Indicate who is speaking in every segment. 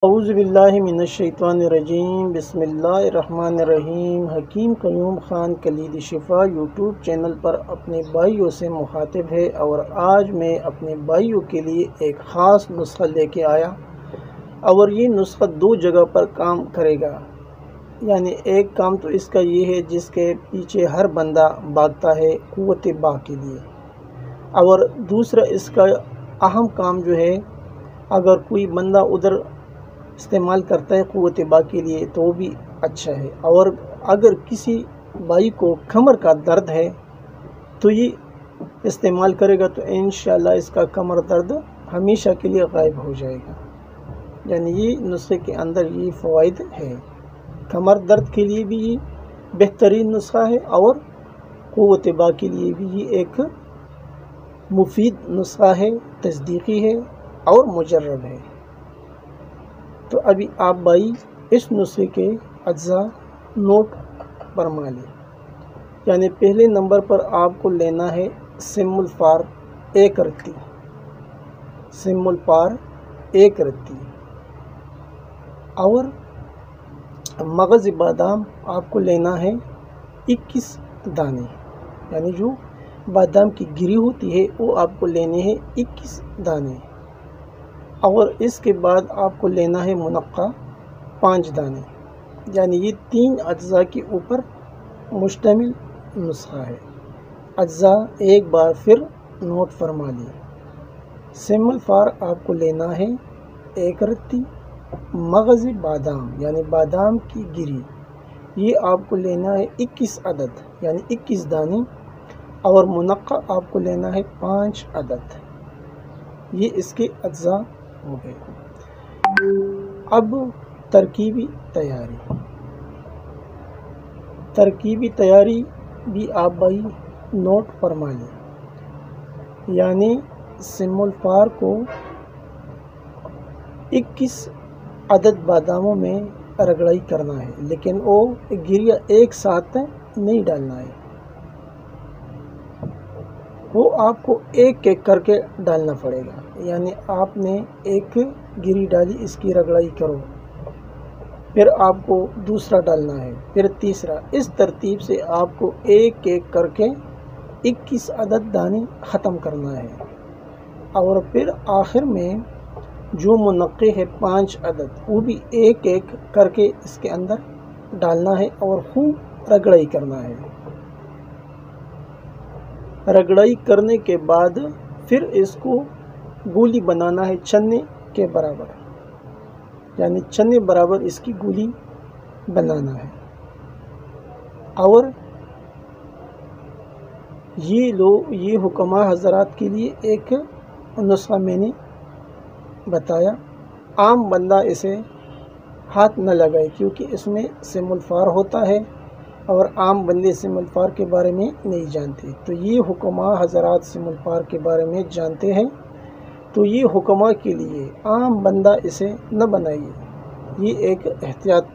Speaker 1: اعوذ باللہ من الشیطان الرجیم، بسم اللہ الرحمن الرحیم۔ حکیم قیوم خان کلید شفا یوٹیوب چینل پر اپنے بھائیوں سے مخاطب ہے، اور آج میں اپنے بھائیوں کے لیے ایک خاص نسخہ لے کے آیا، اور یہ نسخہ دو جگہ پر کام کرے گا۔ یعنی ایک کام تو اس کا یہ ہے جس کے پیچھے ہر بندہ بھاگتا ہے قوت با کے لیے، اور دوسرا اس کا اہم کام جو ہے، اگر کوئی بندہ ادھر استعمال کرتا ہے قوت با کے لیے تو وہ بھی اچھا ہے، اور اگر کسی بھائی کو کمر کا درد ہے تو یہ استعمال کرے گا تو انشاءاللہ اس کا کمر درد ہمیشہ کے لیے غائب ہو جائے گا۔ یعنی یہ نسخے کے اندر یہ فوائد ہے، کمر درد کے لیے بھی یہ بہترین نسخہ ہے، اور قوت با کے لیے بھی یہ ایک مفید نسخہ ہے، تصدیقی ہے اور مجرب ہے۔ تو ابھی آپ بھائی اس نسخے کے اجزاء نوٹ فرما لیں۔ یعنی پہلے نمبر پر آپ کو لینا ہے سم الفار ایک رتی، سم الفار ایک رتی، اور مغز بادام آپ کو لینا ہے 21 دانے۔ یعنی جو بادام کی گری ہوتی ہے وہ آپ کو لینے ہیں 21 دانے، اور اس کے بعد آپ کو لینا ہے منقع 5 دانے۔ یعنی یہ 3 اجزاء کے اوپر مشتمل نسخہ ہے۔ اجزاء ایک بار پھر نوٹ فرما لیے۔ سم الفار آپ کو لینا ہے 1 رتی، مغز بادام یعنی بادام کی گری یہ آپ کو لینا ہے 21 عدد یعنی 21 دانے، اور منقع آپ کو لینا ہے 5 عدد۔ یہ اس کے اجزاء ہو گئے۔ اب ترکیبی تیاری بھی آپ بھائی نوٹ فرما لیں۔ یعنی سم الفار کو 21 عدد باداموں میں رگڑائی کرنا ہے، لیکن وہ گریا ایک ساتھ نہیں ڈالنا ہے، وہ آپ کو ایک ایک کر کے ڈالنا پڑے گا۔ یعنی آپ نے ایک گری ڈالی، اس کی رگڑائی کرو، پھر آپ کو دوسرا ڈالنا ہے، پھر تیسرا، اس ترتیب سے آپ کو ایک ایک کر کے 21 عدد دانے ختم کرنا ہے، اور پھر آخر میں جو منقع ہے 5 عدد وہ بھی ایک ایک کر کے اس کے اندر ڈالنا ہے، اور خوب رگڑائی کرنا ہے۔ رگڑائی کرنے کے بعد پھر اس کو گولی بنانا ہے چنے کے برابر، یعنی چنے برابر اس کی گولی بنانا ہے۔ اور یہ حکماء حضرات کے لیے ایک نسخہ میں نے بتایا، عام بندہ اسے ہاتھ نہ لگائے کیونکہ اس میں سم الفار ہوتا ہے، اور عام بندے سم الفار کے بارے میں نہیں جانتے، تو یہ حکماء حضرات سم الفار کے بارے میں جانتے ہیں، تو یہ حکماء کے لیے عام بندہ اسے نہ بنائیے۔ یہ ایک احتیاط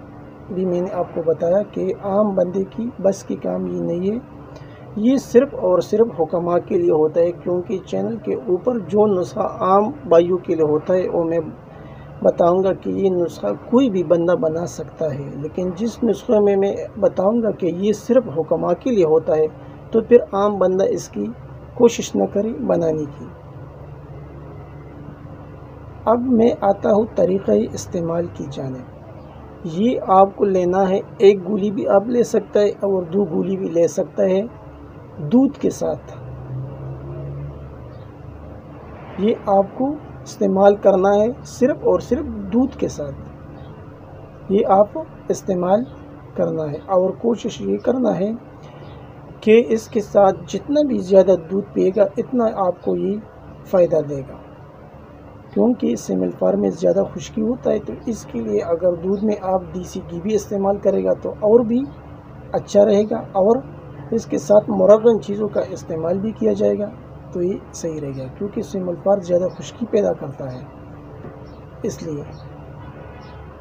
Speaker 1: بھی میں نے آپ کو بتایا کہ عام بندے کی بس کی کام یہ نہیں ہے، یہ صرف اور صرف حکماء کے لیے ہوتا ہے، کیونکہ چینل کے اوپر جو نسخہ عام بھائیوں کے لیے ہوتا ہے وہ میں بتاؤں گا کہ یہ نسخہ کوئی بھی بندہ بنا سکتا ہے، لیکن جس نسخے میں بتاؤں گا کہ یہ صرف حکماء کے لیے ہوتا ہے تو پھر عام بندہ اس کی کوشش نہ کرے بنانے کی۔ اب میں آتا ہوں طریقہ استعمال کی جانب۔ یہ آپ کو لینا ہے، ایک گولی بھی آپ لے سکتا ہے اور 2 گولی بھی لے سکتا ہے دودھ کے ساتھ۔ یہ آپ کو استعمال کرنا ہے صرف اور صرف دودھ کے ساتھ، یہ آپ استعمال کرنا ہے، اور کوشش یہ کرنا ہے کہ اس کے ساتھ جتنا بھی زیادہ دودھ پیے گا اتنا آپ کو یہ فائدہ دے گا، کیونکہ سم الفار میں زیادہ خشکی ہوتا ہے، تو اس کے لیے اگر دودھ میں آپ دیسی گھی بھی استعمال کرے گا تو اور بھی اچھا رہے گا، اور اس کے ساتھ مرغن چیزوں کا استعمال بھی کیا جائے گا تو یہ صحیح رہے گا، کیونکہ سم الفار زیادہ خشکی پیدا کرتا ہے۔ اس لیے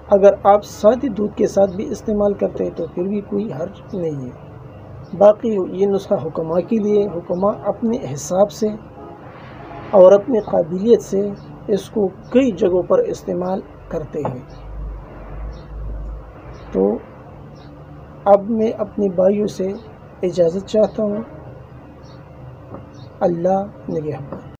Speaker 1: اگر آپ سادے دودھ کے ساتھ بھی استعمال کرتے ہیں تو پھر بھی کوئی حرج نہیں ہے۔ باقی یہ نسخہ حکماء کے لیے، حکماء اپنے حساب سے اور اپنی قابلیت سے اس کو کئی جگہوں پر استعمال کرتے ہیں۔ تو اب میں اپنے بھائیوں سے اجازت چاہتا ہوں۔ اللہ نگہبان۔